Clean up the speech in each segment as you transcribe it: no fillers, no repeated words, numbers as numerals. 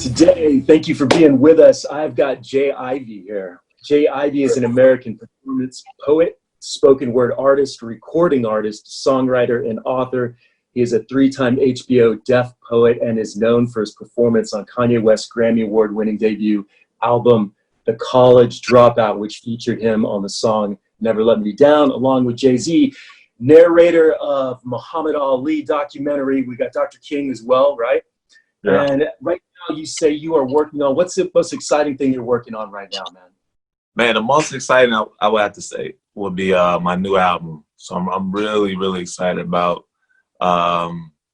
Today, thank you for being with us. I've got Jay Ivy here. Jay Ivy is an American performance poet, spoken word artist, recording artist, songwriter, and author. He is a three-time HBO Deaf Poet and is known for his performance on Kanye West's Grammy Award winning debut album, The College Dropout, which featured him on the song Never Let Me Down, along with Jay-Z. Narrator of Muhammad Ali documentary. We got Dr. King as well, right? Yeah. And right now you say you are working on, what's the most exciting thing you're working on right now, man? Man, the most exciting I would have to say would be my new album. So I'm really, really excited about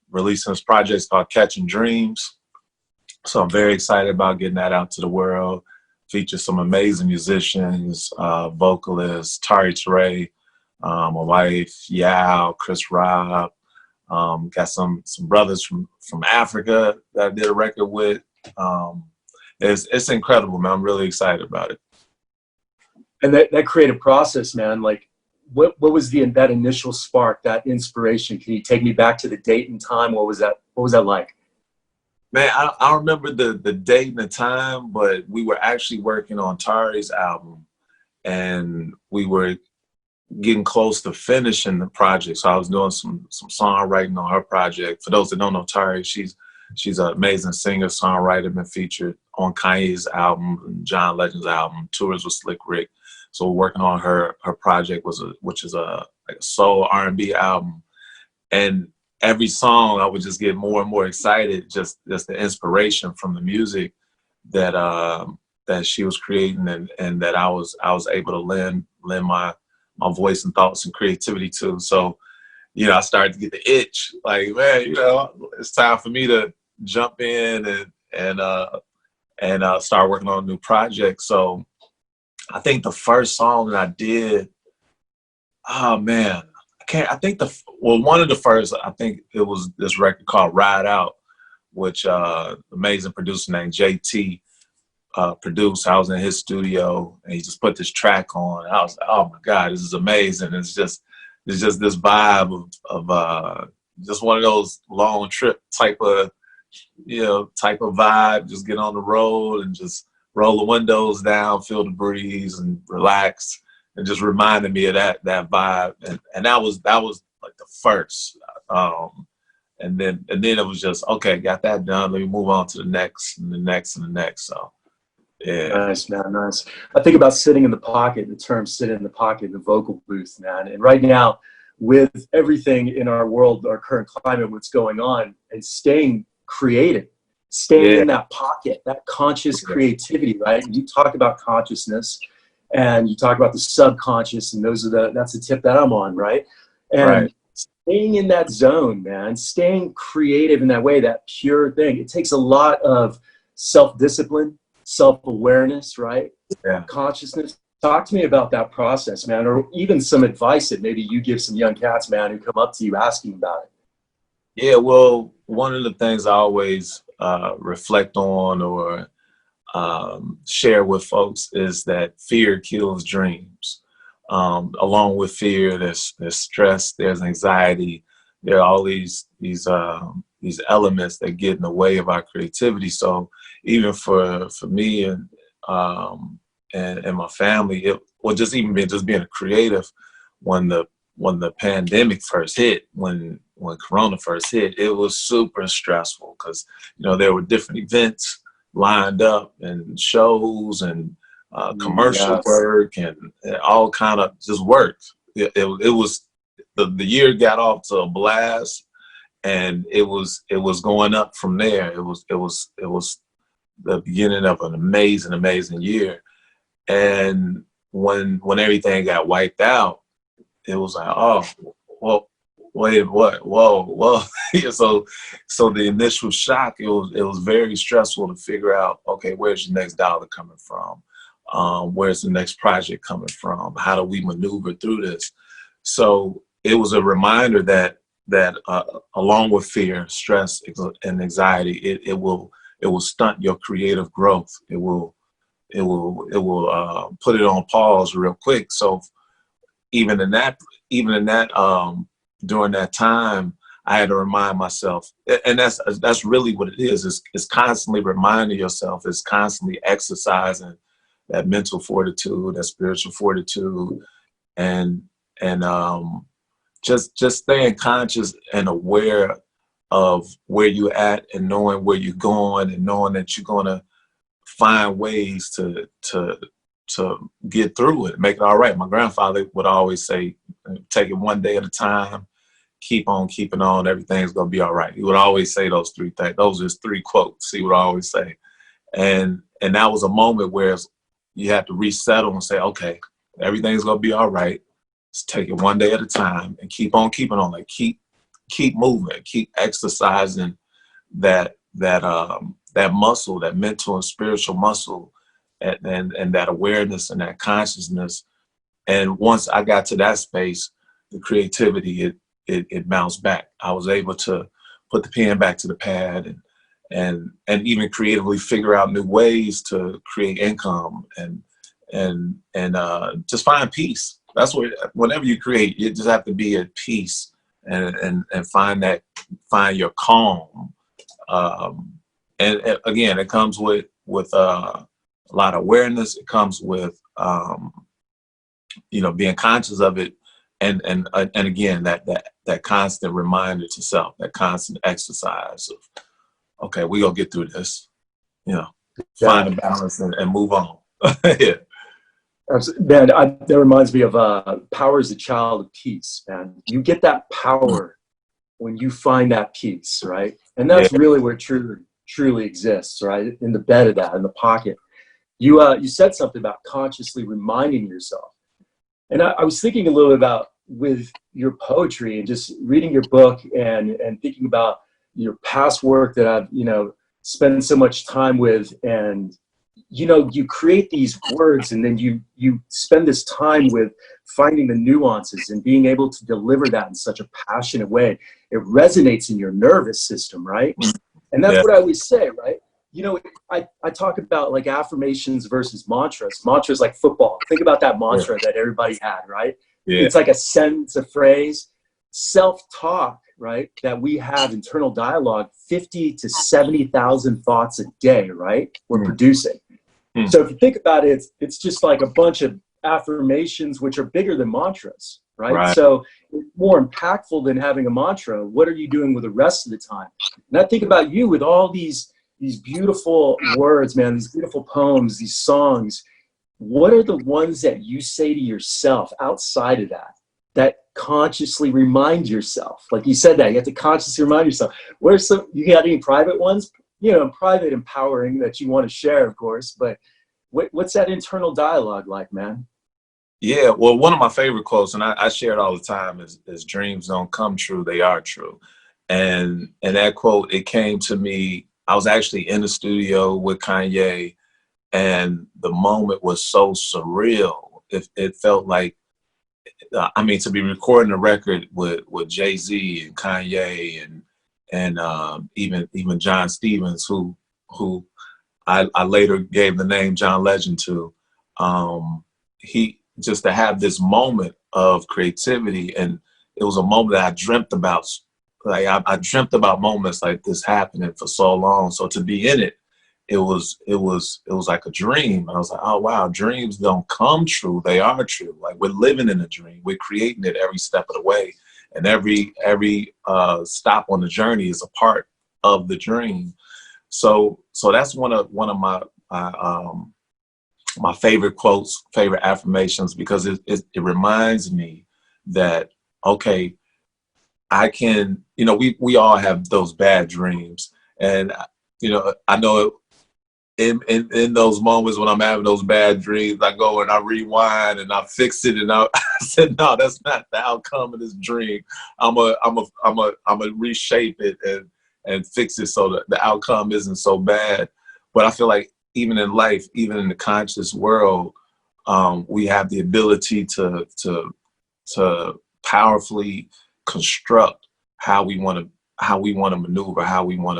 releasing this project. It's called Catching Dreams. So I'm very excited about getting that out to the world. Features some amazing musicians, vocalists, Tari Ray, my wife, Yao, Chris Rob. Got some brothers from Africa that I did a record with. It's incredible, man. I'm really excited about it. And that creative process, man, like what was that initial spark, that inspiration? Can you take me back to the date and time? What was that like? Man, I don't remember the date and the time, but we were actually working on Tari's album, and we were getting close to finishing the project. So I was doing some songwriting on her project. For those that don't know Tari, she's an amazing singer, songwriter, been featured on Kanye's album and John Legend's album, tours with Slick Rick. So we're working on her project, which is a soul R&B album. And every song I would just get more and more excited, just the inspiration from the music that she was creating and that I was able to lend my voice and thoughts and creativity to. So, I started to get the itch, like, man, it's time for me to jump in and start working on a new project. So I think the first song that I did, oh man, one of the first, I think it was this record called Ride Out, which amazing producer named JT produced. I was in his studio and he just put this track on. I was like, oh my God, this is amazing. It's just this vibe of just one of those long trip type of vibe. Just get on the road and just roll the windows down, feel the breeze and relax. And just reminded me of that vibe. And that was like the first. And then it was just, okay, got that done. Let me move on to the next and the next and the next. So yeah. Nice, man, nice. I think about sitting in the pocket, the term sit in the pocket, the vocal booth, man. And right now, with everything in our world, our current climate, what's going on, and staying creative, staying in that pocket, that conscious creativity, right? You talk about consciousness and you talk about the subconscious, and that's the tip that I'm on, right? And staying in that zone, man, staying creative in that way, that pure thing, it takes a lot of self-discipline, self-awareness, right? Yeah. Consciousness. Talk to me about that process, man, or even some advice that maybe you give some young cats, man, who come up to you asking about it. Yeah, well, one of the things I always reflect on or share with folks is that fear kills dreams. Along with fear, there's stress, there's anxiety, there are all these elements that get in the way of our creativity. So even for me and my family, just being a creative, when the pandemic first hit, when Corona first hit, it was super stressful because there were different events lined up and shows and commercial work and all kind of just work. It was the year got off to a blast, and it was going up from there. It was the beginning of an amazing year. And when everything got wiped out, it was like, oh, well, wait, what? Whoa. So the initial shock, it was very stressful to figure out, okay, where's your next dollar coming from? Where's the next project coming from? How do we maneuver through this? So it was a reminder that along with fear, stress, and anxiety, it will stunt your creative growth. It will put it on pause real quick. So even in that during that time, I had to remind myself, and that's really what it is. It's constantly reminding yourself. It's constantly exercising that mental fortitude, that spiritual fortitude, and just staying conscious and aware of where you're at, and knowing where you're going, and knowing that you're gonna find ways to get through it, make it all right. My grandfather would always say, "Take it one day at a time. Keep on keeping on. Everything's gonna be all right." He would always say those three things. Those are his three quotes. He would always say, and that was a moment where you had to resettle and say, "Okay, everything's gonna be all right. Let's take it one day at a time and keep on keeping on. Like keep moving, keep exercising that muscle, that mental and spiritual muscle, and that awareness and that consciousness." And once I got to that space, the creativity, it bounced back. I was able to put the pen back to the pad, and even creatively figure out new ways to create income, and just find peace. That's what, whenever you create, you just have to be at peace, and find your calm. And again, it comes with a lot of awareness. It comes with being conscious of it, and again, that constant reminder to self, that constant exercise of, okay, we gonna get through this, find a balance and move on. Yeah. Man, that reminds me of power is a child of peace, man. You get that power when you find that peace, right? And that's really where truly exists, right? In the bed of that, in the pocket. You said something about consciously reminding yourself. And I was thinking a little bit about with your poetry and just reading your book and thinking about your past work that I've, spent so much time with. And, you create these words, and then you spend this time with finding the nuances and being able to deliver that in such a passionate way. It resonates in your nervous system, right? And that's what I always say, right? I talk about like affirmations versus mantras. Mantras like football. Think about that mantra that everybody had, right? Yeah. It's like a sentence, a phrase. Self-talk, right? That we have internal dialogue, 50 to 70,000 thoughts a day, right? We're producing. So if you think about it, it's just like a bunch of affirmations, which are bigger than mantras, right? So it's more impactful than having a mantra. What are you doing with the rest of the time? And I think about you with all these beautiful words, man, these beautiful poems, these songs. What are the ones that you say to yourself outside of that consciously remind yourself? Like you said that, you have to consciously remind yourself. You got any private ones? Private empowering that you want to share, of course, but what's that internal dialogue like, man? Yeah, well, one of my favorite quotes, and I share it all the time, is "Dreams don't come true, they are true." And that quote, it came to me, I was actually in the studio with Kanye, and the moment was so surreal. It felt like, to be recording a record with Jay-Z and Kanye and even John Stevens, who I later gave the name John Legend to. He just to have this moment of creativity, and it was a moment that I dreamt about. Like I dreamt about moments like this happening for so long. So to be in it, it was like a dream. I was like, oh wow, dreams don't come true, they are true. Like we're living in a dream. We're creating it every step of the way, and every stop on the journey is a part of the dream. So that's one of my favorite quotes, favorite affirmations, because it reminds me that, okay, I can, we all have those bad dreams. And, I know in those moments when I'm having those bad dreams, I go and I rewind and I fix it. And I said, no, that's not the outcome of this dream. I'm a reshape it and fix it so that the outcome isn't so bad. But I feel like even in life, even in the conscious world, we have the ability to powerfully construct how we want to maneuver, how we want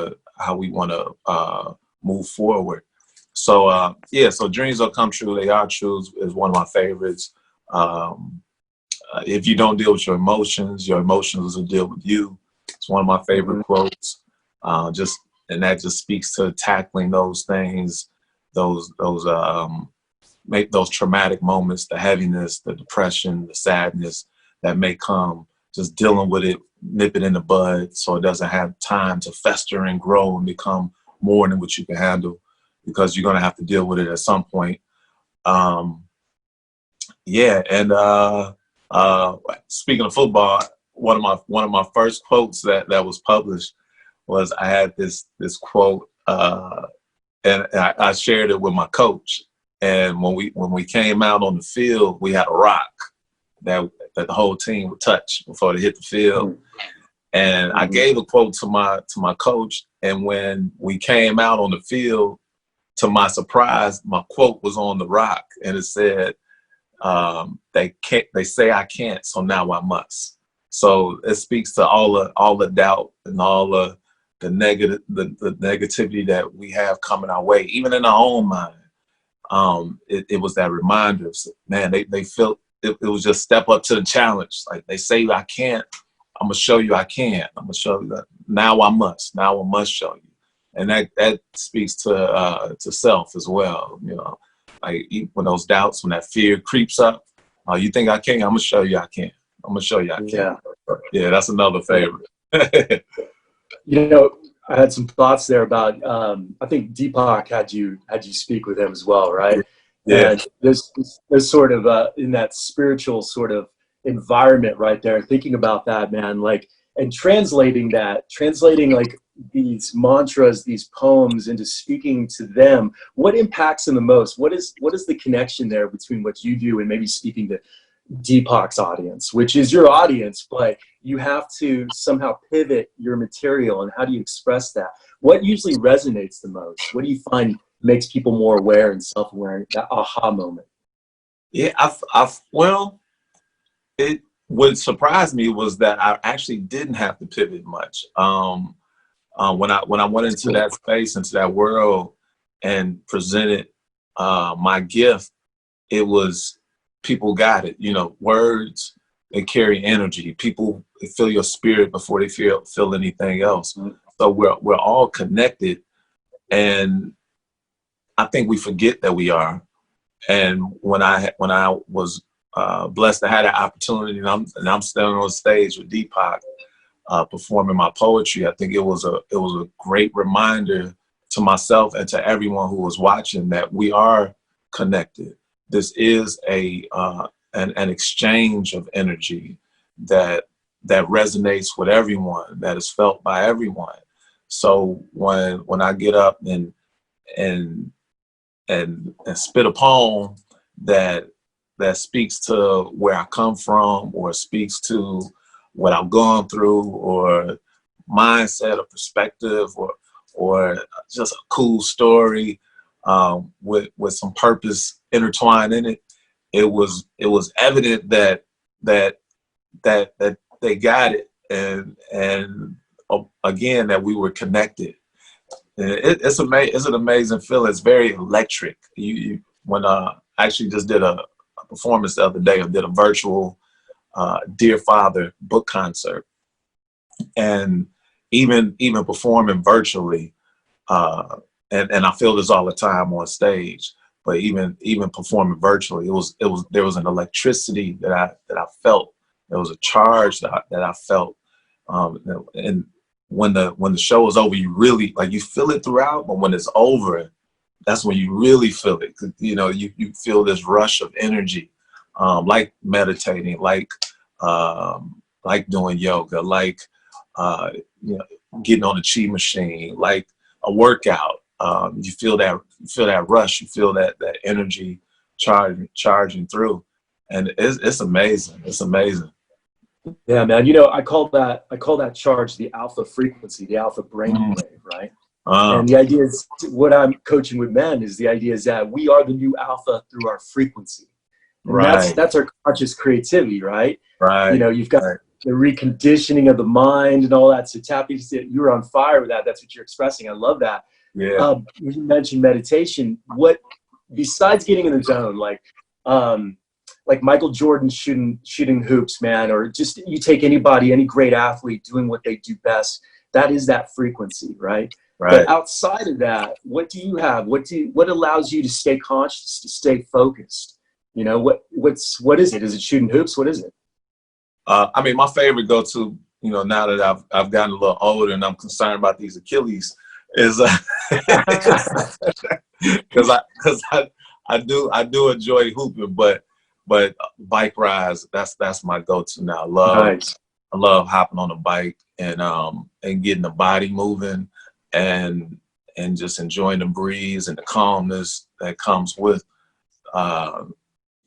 to move forward. So so dreams will come true, they are true is one of my favorites. If you don't deal with your emotions will deal with you. It's one of my favorite quotes. And that just speaks to tackling those things, make those traumatic moments, the heaviness, the depression, the sadness that may come, just dealing with it, nip it in the bud so it doesn't have time to fester and grow and become more than what you can handle, because you're going to have to deal with it at some point. Speaking of football, one of my first quotes that was published was, I had this quote, and I shared it with my coach. And when we came out on the field, we had a rock that the whole team would touch before they hit the field. And I gave a quote to my coach. And when we came out on the field, to my surprise, my quote was on the rock, and it said, "They say I can't, so now I must." So it speaks to all the doubt and all the negativity that we have coming our way, even in our own mind. It was that reminder. Man, they felt it was just step up to the challenge. Like, they say I can't, I'm gonna show you I can. I'm gonna show you that now I must. Now I must show you. And that speaks to self as well. You know, like, when those doubts, when that fear creeps up, you think I can? I'm gonna show you I can. I'm gonna show you I can. Yeah, that's another favorite. You know, I had some thoughts there about, I think Deepak had you speak with him as well, right? Yeah. And there's sort of in that spiritual sort of environment right there, thinking about that, man, like, and translating like these mantras, these poems, into speaking to them. What impacts them the most? What is the connection there between what you do and maybe speaking to Deepak's audience, which is your audience, but you have to somehow pivot your material, and how do you express that? What usually resonates the most? What do you find makes people more aware and self-aware, that aha moment? Yeah, what surprised me was that I actually didn't have to pivot much. When I went into that space, into that world, and presented my gift, it was, people got it. You know, words, they carry energy. People feel your spirit before they feel anything else. So we're all connected, and I think we forget that we are. And when I was blessed to have that opportunity, and I'm standing on stage with Deepak, performing my poetry, I think it was a great reminder to myself and to everyone who was watching that we are connected. This is an exchange of energy that resonates with everyone, that is felt by everyone. So when I get up and spit a poem that speaks to where I come from, or speaks to what I've gone through, or mindset or perspective, or just a cool story with some purpose intertwined in it, it was evident that they got it, and again, that we were connected. It's an amazing feeling. It's very electric. When I actually just did a performance the other day, I did a virtual Dear Father book concert, and even performing virtually, and I feel this all the time on stage, but even performing virtually, there was an electricity that I felt. There was a charge that I felt, and when the show is over, you really, like, you feel it throughout, but when it's over, that's when you really feel it. You know, you feel this rush of energy, like meditating, like doing yoga, like getting on the chi machine, like a workout. You feel that rush, you feel that energy charging through, and it's amazing. It's amazing. Yeah, man. You know, I call that charge the alpha frequency, the alpha brainwave, right? And the idea is, what I'm coaching with men is, the idea is that we are the new alpha through our frequency. And Right. That's our conscious creativity, right? Right. You know, you've got the reconditioning of the mind and all that. So Tappy, you were on fire with that. That's what you're expressing. I love that. Yeah. You mentioned meditation. What, besides getting in the zone, like, like Michael Jordan shooting hoops, man, or just you take anybody, any great athlete doing what they do best. That is that frequency, right? Right. But outside of that, what do you have? What allows you to stay conscious, to stay focused? You know, what is it? Is it shooting hoops? What is it? I mean, my favorite go-to, you know, now that I've gotten a little older and I'm concerned about these Achilles, is because I do enjoy hooping, but bike rides, that's my go-to now. Nice. I love hopping on a bike and getting the body moving and just enjoying the breeze and the calmness that comes with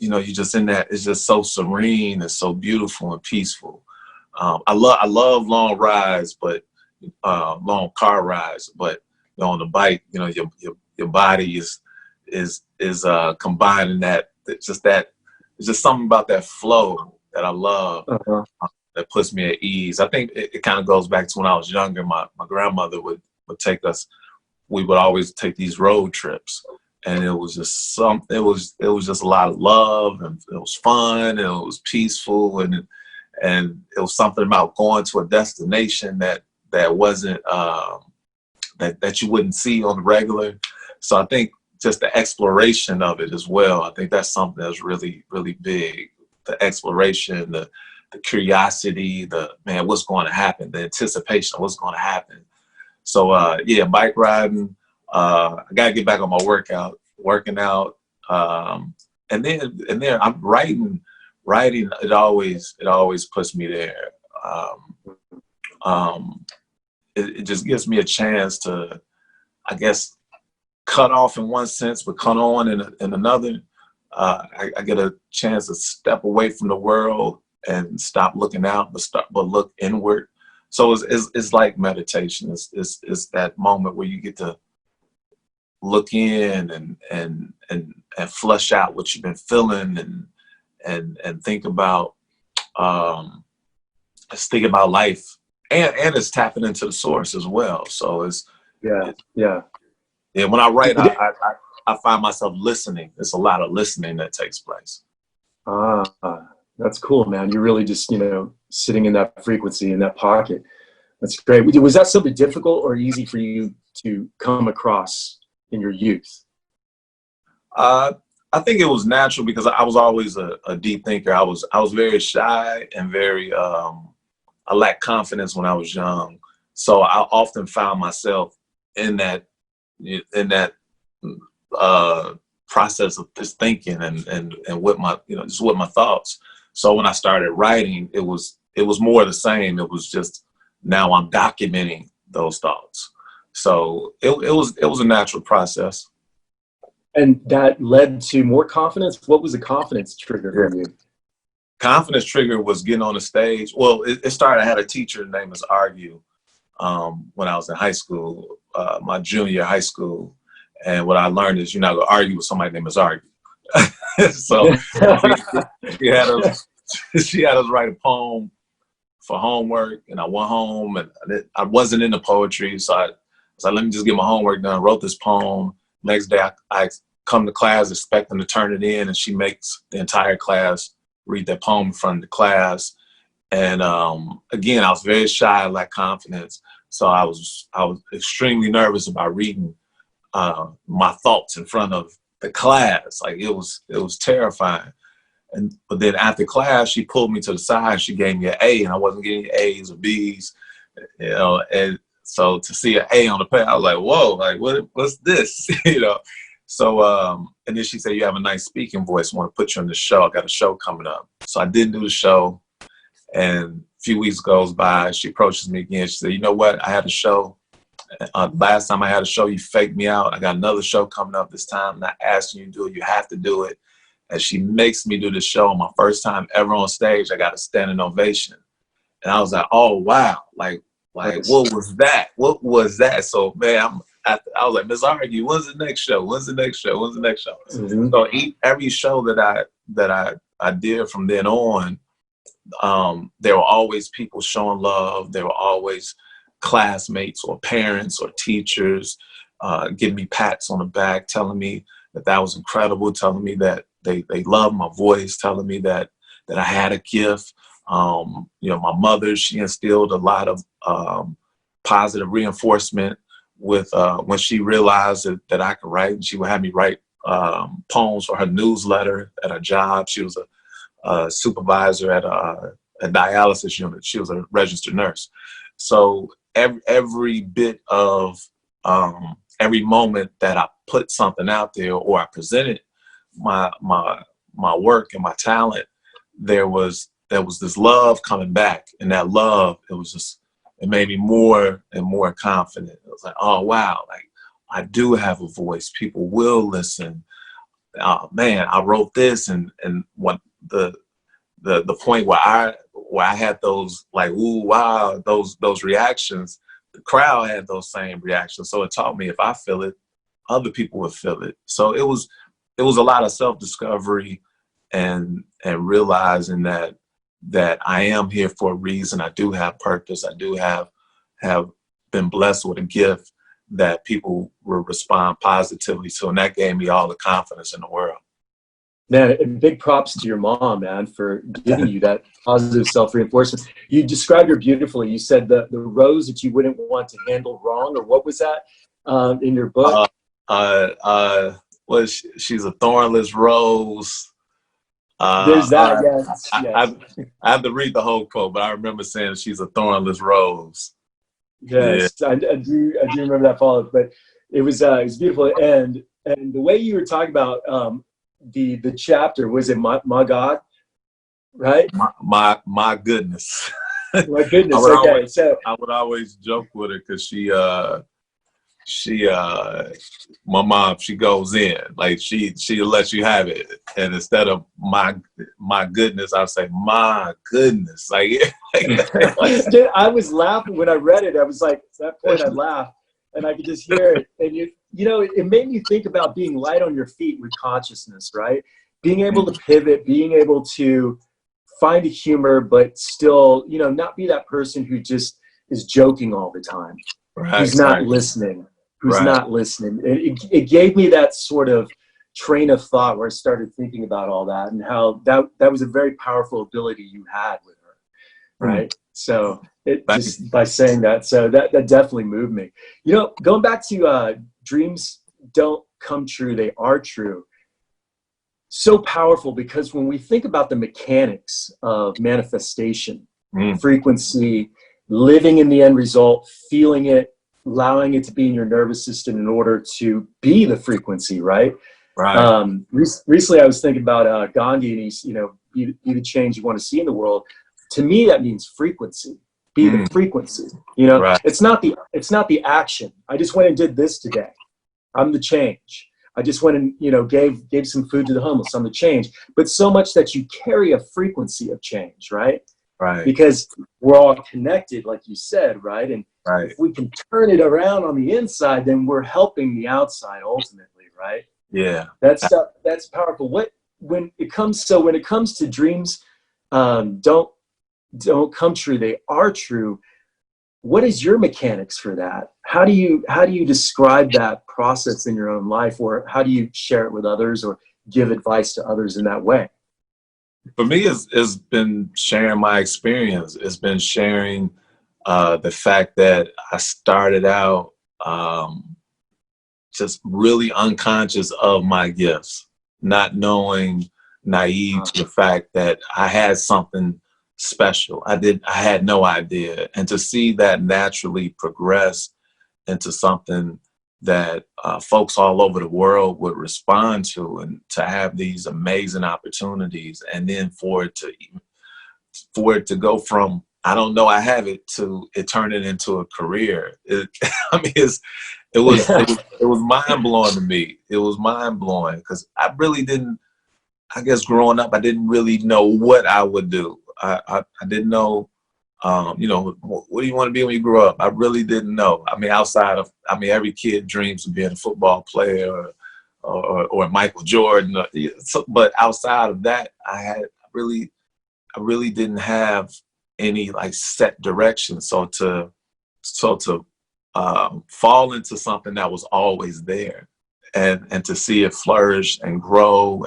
you know, you just in that, it's just so serene and so beautiful and peaceful. I love long rides, but long car rides, but you know, on the bike, you know, your body is combining that. It's just something about that flow that I love. That puts me at ease. I think it kind of goes back to when I was younger. My grandmother would take us. We would always take these road trips, and it was just it was just a lot of love, and it was fun, and it was peaceful, and it was something about going to a destination that wasn't that you wouldn't see on the regular. So I think just the exploration of it as well. I think that's something that's really, really big. The exploration, the curiosity, man, what's going to happen, the anticipation of what's going to happen. So yeah, bike riding. I gotta get back on my working out, and then I'm writing. It always puts me there. It just gives me a chance to, I guess, cut off in one sense, but cut on in another. I get a chance to step away from the world and stop looking out, but look inward. So it's like meditation. It's that moment where you get to look in and flush out what you've been feeling and think about life, and it's tapping into the source as well. So yeah. When I write, I find myself listening. There's a lot of listening that takes place. That's cool, man. You're really just, you know, sitting in that frequency, in that pocket. That's great. Was that something difficult or easy for you to come across in your youth? I think it was natural because I was always a deep thinker. I was very shy and very, I lacked confidence when I was young. So I often found myself in that process of just thinking and with my, you know, just with my thoughts. So when I started writing, it was more the same. It was just, now I'm documenting those thoughts. So it was a natural process. And that led to more confidence. What was the confidence trigger for you? Confidence trigger was getting on the stage. Well, it started, I had a teacher named Ms. Argue when I was in high school, my junior high school. And what I learned is you're not going to argue with somebody named Ms. Argue. So she had us write a poem for homework, and I went home, and I wasn't into poetry, so I said, let me just get my homework done. I wrote this poem. Next day, I come to class expecting to turn it in, and she makes the entire class read that poem in front of the class. And again, I was very shy, I lacked confidence, so I was extremely nervous about reading my thoughts in front of the class. Like it was terrifying. But then after class, she pulled me to the side. She gave me an A, and I wasn't getting A's or B's, you know. And so to see an A on the page, I was like, "Whoa! Like what's this?" You know. So and then she said, "You have a nice speaking voice. I want to put you on the show. I got a show coming up." So I didn't do the show, and a few weeks goes by. She approaches me again. She said, "You know what? I had a show. Last time I had a show, you faked me out. I got another show coming up this time. I'm not asking you to do it. You have to do it." And she makes me do the show. My first time ever on stage, I got a standing ovation. And I was like, oh, wow. Like what was that? What was that? So, man, I was like, Ms. Argue, when's the next show? When's the next show? When's the next show? Mm-hmm. So every show that I did from then on, there were always people showing love. There were always classmates or parents or teachers giving me pats on the back, telling me that was incredible, telling me that they loved my voice, telling me that I had a gift. You know, my mother, she instilled a lot of positive reinforcement with when she realized that I could write, and she would have me write poems for her newsletter at her job. She was a supervisor at a dialysis unit. She was a registered nurse. So every bit of every moment that I put something out there or I presented my work and my talent, there was this love coming back, and that love, it made me more and more confident. It was like, oh wow, like I do have a voice. People will listen. Oh man, I wrote this, and what the point where I had those like, ooh, wow, those reactions, the crowd had those same reactions. So it taught me if I feel it, other people would feel it. So it was a lot of self-discovery and realizing that I am here for a reason. I do have purpose. I do have been blessed with a gift that people will respond positively to. And that gave me all the confidence in the world. Man, and big props to your mom, man, for giving you that positive self-reinforcement. You described her beautifully. You said the rose that you wouldn't want to handle wrong, or what was that in your book? Well, she's a thornless rose. There's that, yes. I have to read the whole quote, but I remember saying she's a thornless rose. Yes, yeah. I do remember that follow-up, but it was beautiful. And the way you were talking about the chapter, was it my God, right? My goodness. My goodness. Okay, so I would always joke with her because my mom, she goes in, like she'll let you have it, and instead of my goodness, I'll say my goodness. Like, Dude, I was laughing when I read it. I was like, at that point I laughed, and I could just hear it. And you know, it made me think about being light on your feet with consciousness, right? Being able to pivot, being able to find a humor, but still, you know, not be that person who just is joking all the time, who's not listening. It gave me that sort of train of thought where I started thinking about all that, and how that was a very powerful ability you had with her, right? So just by saying that, so that definitely moved me. You know, going back to dreams don't come true, they are true. So powerful, because when we think about the mechanics of manifestation, frequency, living in the end result, feeling it, allowing it to be in your nervous system in order to be the frequency, right? Recently I was thinking about Gandhi, and he's, you know, be the change you want to see in the world. To me, that means frequency. Be the frequency. You know, it's not the action. I just went and did this today. I'm the change. I just went and, you know, gave some food to the homeless. I'm the change. But so much that you carry a frequency of change, right? Right. Because we're all connected, like you said, right? And if we can turn it around on the inside, then we're helping the outside ultimately, right? Yeah. That's powerful. When it comes to dreams, don't come true, they are true. What is your mechanics for that? How do you describe that process in your own life, or how do you share it with others or give advice to others in that way? For me, it's been sharing my experience. It's been sharing the fact that I started out just really unconscious of my gifts, not knowing, naive to the fact that I had something special. I had no idea. And to see that naturally progress into something that folks all over the world would respond to, and to have these amazing opportunities, and then for it to go from I don't know I have it to it turning into a career. It was mind blowing to me. It was mind blowing because I really didn't. I guess growing up, I didn't really know what I would do. I didn't know. You know, what do you want to be when you grow up? I really didn't know. I mean, every kid dreams of being a football player or Michael Jordan. But outside of that, I really didn't have any like set direction. So to fall into something that was always there, and to see it flourish and grow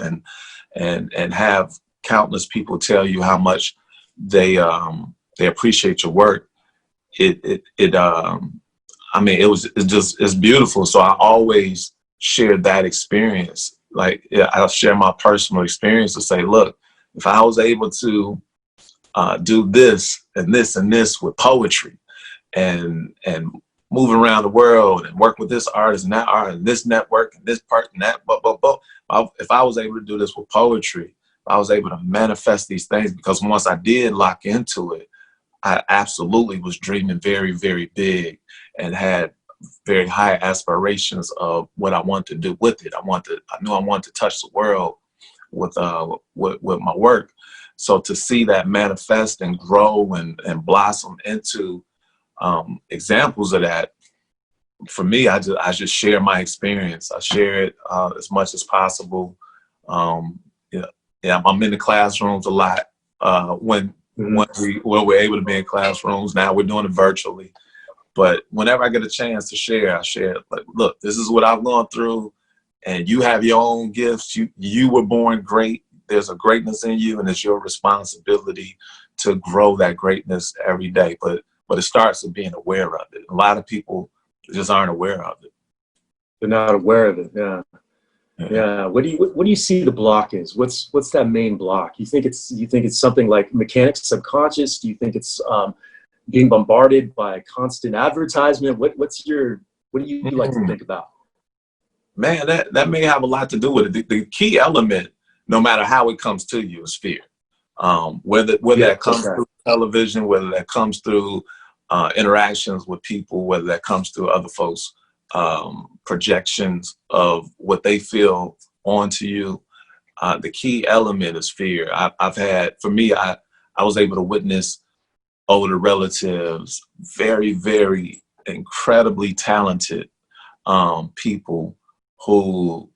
and have countless people tell you how much they appreciate your work. I mean, it's beautiful. So I always share that experience. Like, yeah, I'll share my personal experience to say, look, if I was able to do this and this and this with poetry and move around the world and work with this artist and that artist and this network and this part and that, if I was able to do this with poetry, I was able to manifest these things, because once I did lock into it, I absolutely was dreaming very, very big and had very high aspirations of what I wanted to do with it. I knew I wanted to touch the world with my work. So to see that manifest and grow and blossom into examples of that, for me, I just share my experience. I share it as much as possible. I'm in the classrooms a lot when we're able to be in classrooms. Now we're doing it virtually. But whenever I get a chance to share, I share, like, look, this is what I've gone through, and you have your own gifts. You were born great. There's a greatness in you, and it's your responsibility to grow that greatness every day. But it starts with being aware of it. A lot of people just aren't aware of it. They're not aware of it. Yeah. Yeah. What do you see the block is? What's that main block? You think it's something like mechanics subconscious? Do you think it's being bombarded by constant advertisement? What do you like to think about? Man, that may have a lot to do with it. The key element, no matter how it comes to you, is fear. Whether that comes through television, whether that comes through interactions with people, whether that comes through other folks' projections of what they feel onto you. The key element is fear. For me, I was able to witness older relatives, very, very incredibly talented people who,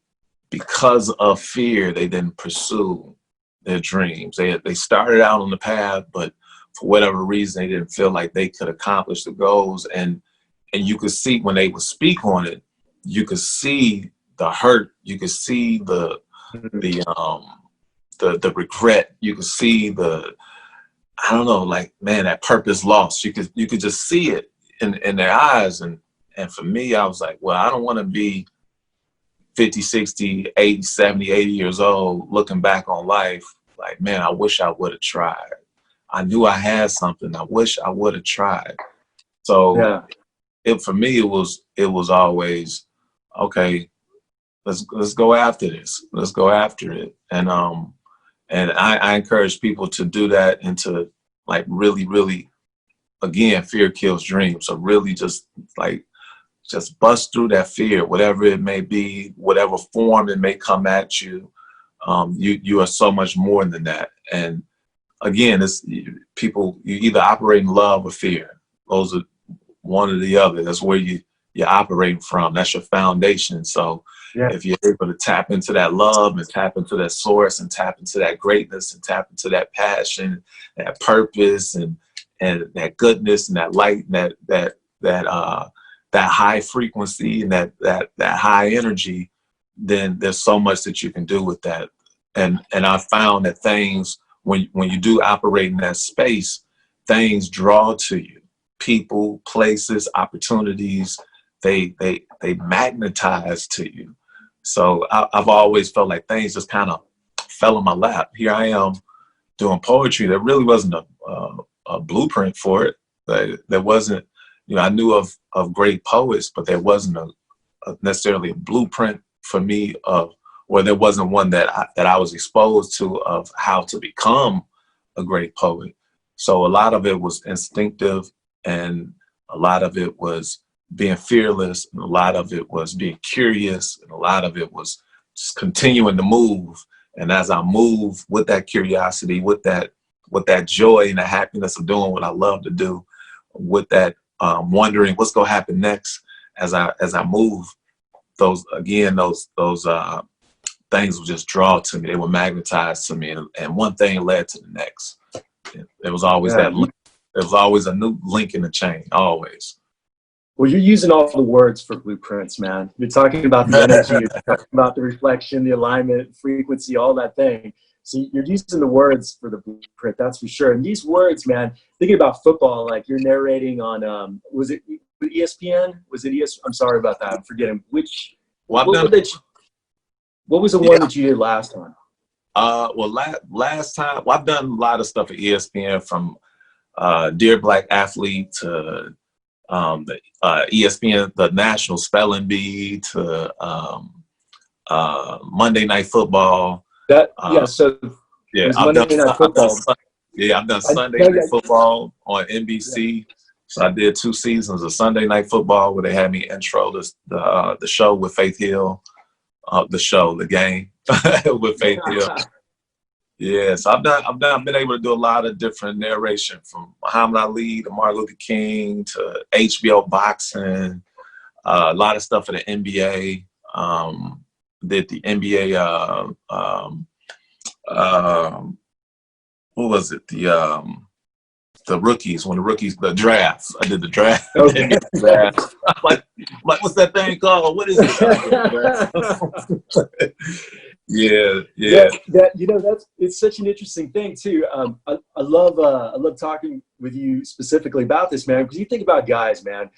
because of fear, they didn't pursue their dreams. They started out on the path, but for whatever reason, they didn't feel like they could accomplish the goals. And you could see when they would speak on it, you could see the hurt, you could see the regret, you could see I don't know, like, man, that purpose lost. You could just see it in their eyes. And for me, I was like, well, I don't want to be 50, 60, 80, 70, 80 years old looking back on life like, man, I wish I would have tried. I knew I had something. I wish I would have tried. So for me, it was always, okay, let's go after this. Let's go after it. And I encourage people to do that and to, like, really, really, again, fear kills dreams. So really just bust through that fear, whatever it may be, whatever form it may come at you. You are so much more than that. And again, you either operate in love or fear. Those are one or the other. That's where you're operating from. That's your foundation. So if you're able to tap into that love and tap into that source and tap into that greatness and tap into that passion, that purpose and that goodness and that light and that high frequency and that high energy, then there's so much that you can do with that. And I found that things, when you do operate in that space, things draw to you. People, places, opportunities, they magnetize to you. So I've always felt like things just kind of fell in my lap. Here I am doing poetry. There really wasn't a blueprint for it. There wasn't, I knew of great poets, but there wasn't necessarily a blueprint for me or there wasn't one that I was exposed to of how to become a great poet. So a lot of it was instinctive, and a lot of it was being fearless, and a lot of it was being curious, and a lot of it was just continuing to move. And as I move with that curiosity, with that joy and the happiness of doing what I love to do, with that wondering what's going to happen next as I move, those things would just draw to me. They were magnetized to me, and one thing led to the next. There was always that link. There was always a new link in the chain, always. Well, you're using all the words for blueprints, man. You're talking about the energy, you're talking about the reflection, the alignment, frequency, all that thing. So you're using the words for the blueprint, that's for sure. And these words, man, thinking about football, like you're narrating on, was it ESPN? Was it ES? I'm sorry about that. I'm forgetting which. Well, what was the one that you did last time? Well, last time, well, I've done a lot of stuff at ESPN, from Dear Black Athlete to the ESPN, the National Spelling Bee, to Monday Night Football. That so yeah, I've done Sunday Night Football on NBC. Yeah. So I did 2 seasons of Sunday Night Football where they had me intro the show with Faith Hill, the game with Faith Hill. Yeah, so I've been able to do a lot of different narration, from Muhammad Ali to Martin Luther King to HBO boxing, a lot of stuff for the NBA. Did the NBA, what was it? The rookies, the draft. I did the draft. Okay. The draft. I'm like, what's that thing called? What is it? Yeah. It's such an interesting thing too. I love talking with you specifically about this, man, because you think about guys, man.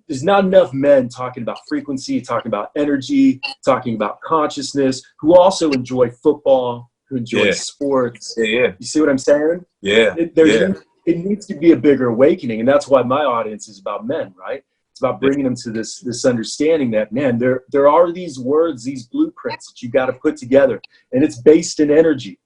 There's not enough men talking about frequency, talking about energy, talking about consciousness, who also enjoy football, who enjoy sports. Yeah. You see what I'm saying? Yeah. It needs to be a bigger awakening, and that's why my audience is about men, right? It's about bringing them to this understanding that, man, there are these words, these blueprints that you got to put together, and it's based in energy.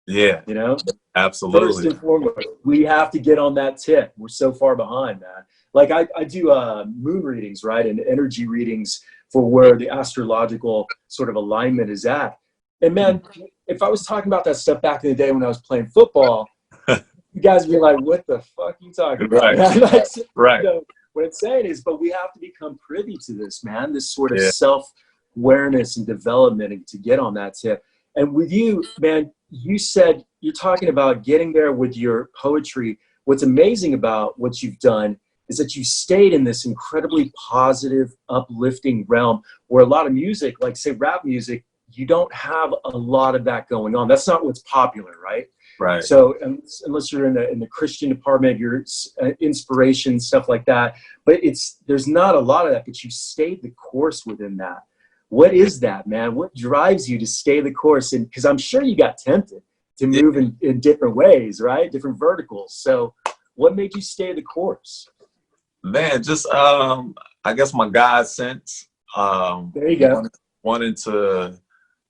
Yeah, you know, absolutely. First and foremost, we have to get on that tip. We're so far behind, man. Like I do moon readings, right, and energy readings for where the astrological sort of alignment is at. And man, if I was talking about that stuff back in the day when I was playing football, you guys would be like, what the fuck are you talking about? Right. Right. You know, what I'm saying is, but we have to become privy to this, man, this sort of self-awareness and development, and to get on that tip. And with you, man, you said you're talking about getting there with your poetry. What's amazing about what you've done is that you stayed in this incredibly positive, uplifting realm where a lot of music, like say rap music, you don't have a lot of that going on. That's not what's popular, right? Right. So unless you're in the Christian department, your inspiration, stuff like that, but there's not a lot of that, but you stayed the course within that. What is that, man? What drives you to stay the course? And because I'm sure you got tempted to move in different ways, right? Different verticals. So what made you stay the course? Man, just I guess my God sense. There you go. Wanting to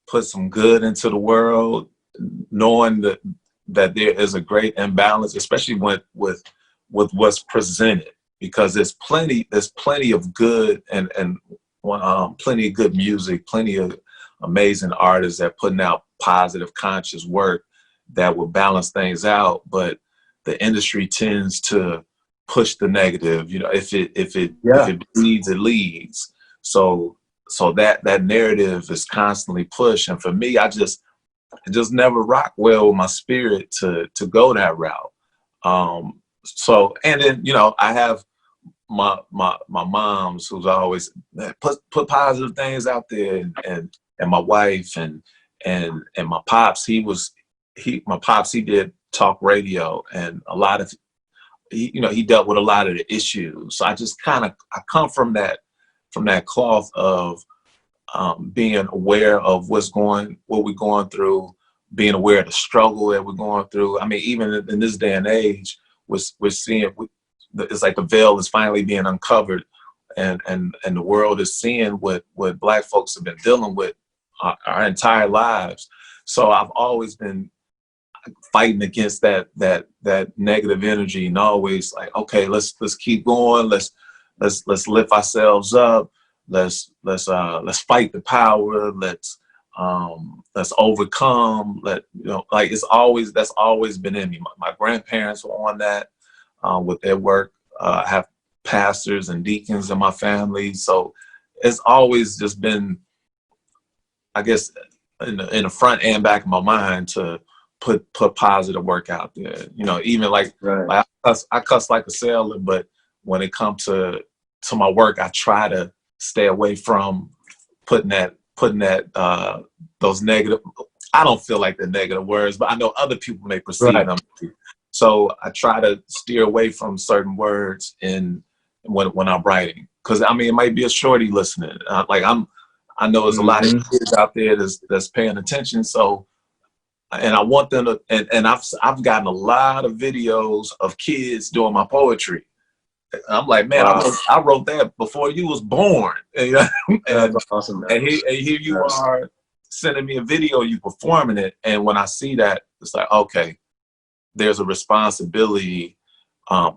put some good into the world, knowing that there is a great imbalance, especially with what's presented, because there's plenty of good and plenty of good music, plenty of amazing artists that putting out positive, conscious work that will balance things out. But the industry tends to push the negative. You know, if it bleeds, it leads. So that narrative is constantly pushed. And for me, it just never rocked well with my spirit to go that route. So, and then, you know, I have my moms who's always put positive things out there, and my wife and my pops, he did talk radio, and a lot of, he dealt with a lot of the issues. So I just I come from that cloth of being aware of what we're going through, being aware of the struggle that we're going through. I mean, even in this day and age, we're seeing, it's like the veil is finally being uncovered, and the world is seeing what Black folks have been dealing with our entire lives. So I've always been fighting against that negative energy, and always like, okay, let's keep going. Let's lift ourselves up. Let's fight the power. Let's overcome. Like that's always been in me. My grandparents were on that with their work. I have pastors and deacons in my family, so it's always just been, I guess, in the front and back of my mind to put positive work out there. You know, even like I cuss like a sailor, but when it comes to to my work, I try to stay away from putting that those negative. I don't feel like they're negative words, but I know other people may perceive Right. them. So I try to steer away from certain words when I'm writing, because I mean it might be a shorty listening. I know there's a lot of kids out there that's paying attention. So, and I want them to, and I've gotten a lot of videos of kids doing my poetry. I'm like, man, Wow. I wrote that before you was born. And, That's awesome, man. and here you are sending me a video, you performing it. And when I see that, it's like, okay, there's a responsibility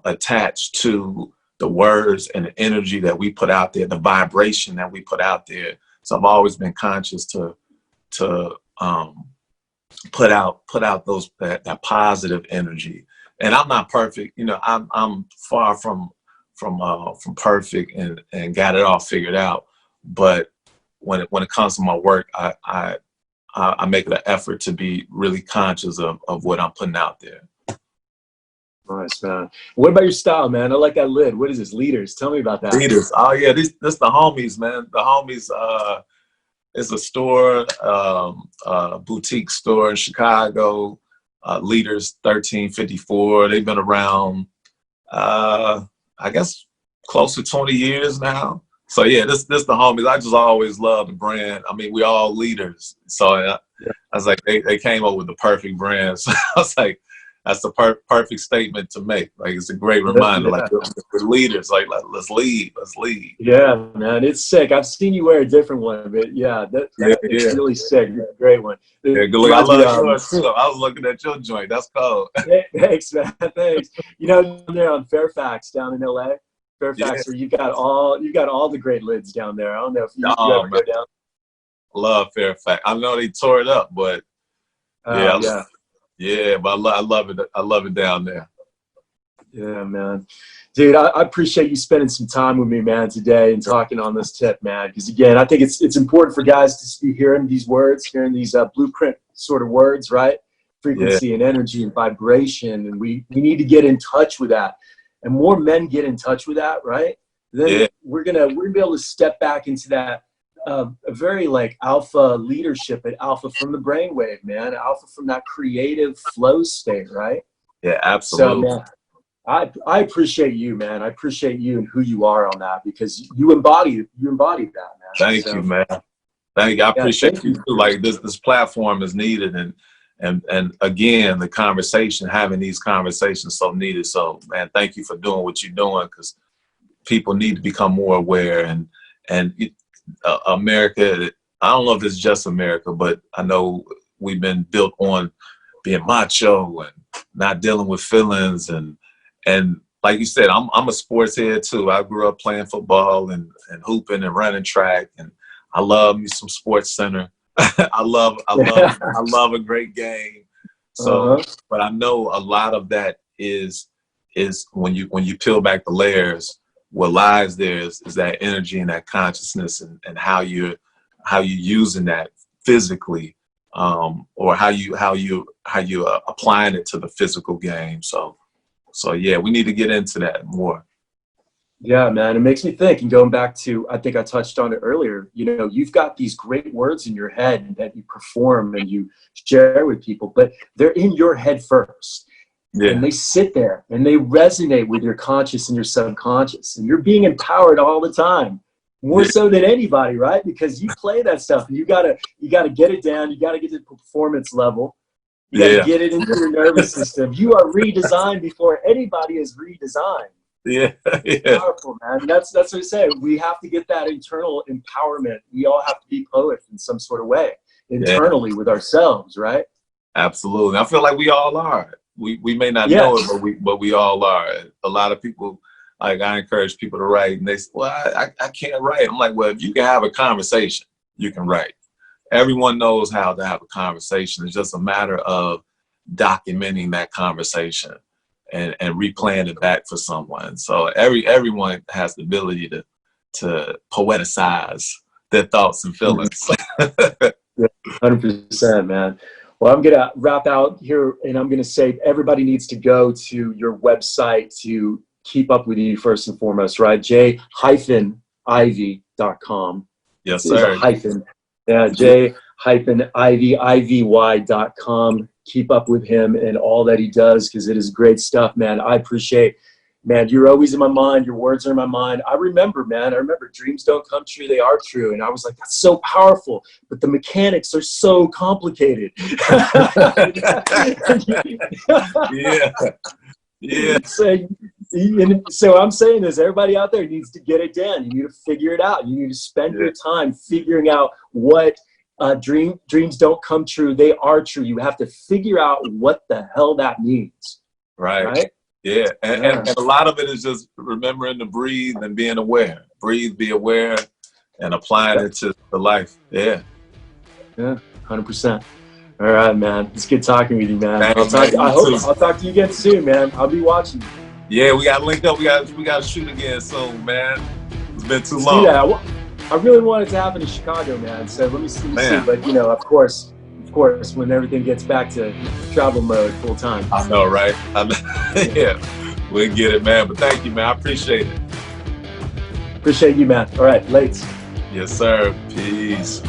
attached to the words and the energy that we put out there, the vibration that we put out there. So I've always been conscious to put out that positive energy. And I'm not perfect, you know. I'm far from perfect and got it all figured out. But when it comes to my work, I make it an effort to be really conscious of what I'm putting out there. Nice, man. What about your style, man? I like that lid. What is this? Leaders. Tell me about that. Leaders. Oh yeah, this the homies, man. The homies. It's a store, boutique store in Chicago. Leaders 1354. They've been around, I guess, close to 20 years now. So yeah, this the homies. I just always love the brand. I mean, we all leaders. So I was like, they came up with the perfect brand. So I was like, that's the perfect statement to make. Like, it's a great reminder. Yeah. Like, we're leaders. Like, let's lead. Let's lead. Yeah, man, it's sick. I've seen you wear a different one, but yeah, it's really sick. It's a great one. Yeah, good look. I love yours too. I was looking at your joint. That's cool. Thanks, man. Thanks. You know, down there on Fairfax, down in LA, Fairfax, where you've got all the great lids down there. I don't know if you ever go down. Love Fairfax. I know they tore it up, but yeah, but I love it. I love it down there. Yeah, man. Dude, I appreciate you spending some time with me, man, today and talking on this tip, man. Because again, I think it's important for guys to be hearing these words, hearing these blueprint sort of words, right? Frequency and energy and vibration, and we need to get in touch with that. And more men get in touch with that, right? Then we're gonna be able to step back into that a very like alpha leadership and alpha from the brainwave, man. Alpha from that creative flow state, right? Yeah, absolutely. So, man, I appreciate you, man. I appreciate you and who you are on that, because you embody that, man. Thank you, man. Thank you. I appreciate you too. Like this platform is needed, and again, the conversation, having these conversations, so needed. So, man, thank you for doing what you're doing, because people need to become more aware. And America, I don't know if it's just America, but I know we've been built on being macho and not dealing with feelings, and like you said, I'm a sports head too. I grew up playing football and hooping and running track, and I love me some Sports Center. I love a great game. So, but I know a lot of that is when you peel back the layers, what lies there is that energy and that consciousness, and how you're using that physically, or how you applying it to the physical game. So yeah, we need to get into that more. Yeah, man, it makes me think, and going back to, I think I touched on it earlier, you know, you've got these great words in your head that you perform and you share with people, but they're in your head first. Yeah. And they sit there and they resonate with your conscious and your subconscious, and you're being empowered all the time, more so than anybody, right? Because you play that stuff, and you gotta get it down. You gotta get to the performance level. You gotta get it into your nervous system. You are redesigned before anybody is redesigned. Yeah. Powerful, man. That's what I say. We have to get that internal empowerment. We all have to be poets in some sort of way, internally with ourselves, right? Absolutely. I feel like we all are. We may not know it, but we all are. A lot of people, like, I encourage people to write, and they say, well, I can't write. I'm like, well, if you can have a conversation, you can write. Everyone knows how to have a conversation. It's just a matter of documenting that conversation and replaying it back for someone. So everyone has the ability to poeticize their thoughts and feelings. 100%, man. Well, I'm going to wrap out here, and I'm going to say everybody needs to go to your website to keep up with you first and foremost, right? J-Ivy.com. Yes, There's sir. a hyphen. Yeah, J-Ivy.com. Keep up with him and all that he does, because it is great stuff, man. I appreciate, man, you're always in my mind. Your words are in my mind. I remember, man, dreams don't come true, they are true. And I was like, that's so powerful, but the mechanics are so complicated. Yeah. Yeah. So I'm saying this, everybody out there needs to get it down. You need to figure it out. You need to spend your time figuring out what dreams don't come true, they are true. You have to figure out what the hell that means. Right? Yeah. And a lot of it is just remembering to breathe and being aware. Breathe, be aware, and applying it to the life. Yeah. Yeah, 100%. All right, man. It's good talking with you, man. I'll talk to you again soon, man. I'll be watching you. Yeah, we got to link up. We got to shoot again soon, man. It's been too long. Yeah, I really want it to happen in Chicago, man. So let me see. But you know, of course, when everything gets back to travel mode full time. I know, right? Yeah, we'll get it, man. But thank you, man. I appreciate it. Appreciate you, man. All right, late. Yes, sir. Peace.